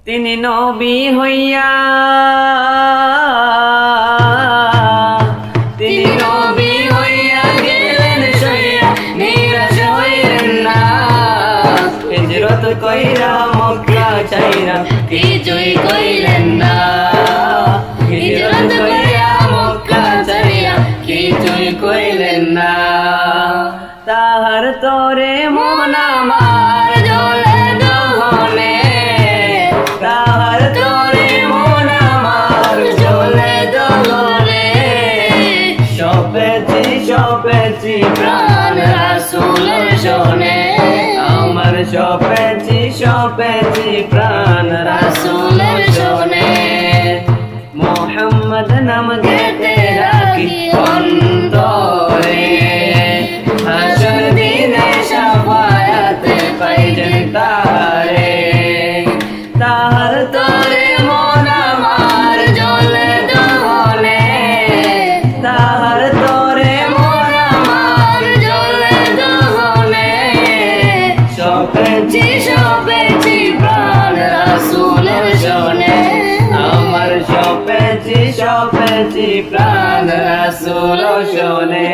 তিনি নবী হইয়া তিনি নবী হইয়া গেলেন সইয়া নিরাশ হইলেন না হিজরত কইরা মক্কা চাইরা কিছুই কইলেন না হিজরত কইরা মক্কা চাইরা কিছুই কইলেন না তাহার তরে মন আমার জ্বলে দহনে তাহার তরে মন আমার জ্বলে দহনে সপেছি প্রাণ রাসূলের শোনে আমার সপেছি প্রাণ রাসূলের শোনে মোহাম্মদ নাম গেতে রাখি অন্তরে হাসর দিনে শাফায়াত পাইবেন তারে তাহার তরে মন আমার জ্বলে দহনে তাহার তরে মন আমার জ্বলে দহনে সপেছি প্রাণ রাসূলের শোনে আমার সপেছি প্রাণ রাসূল শোনে।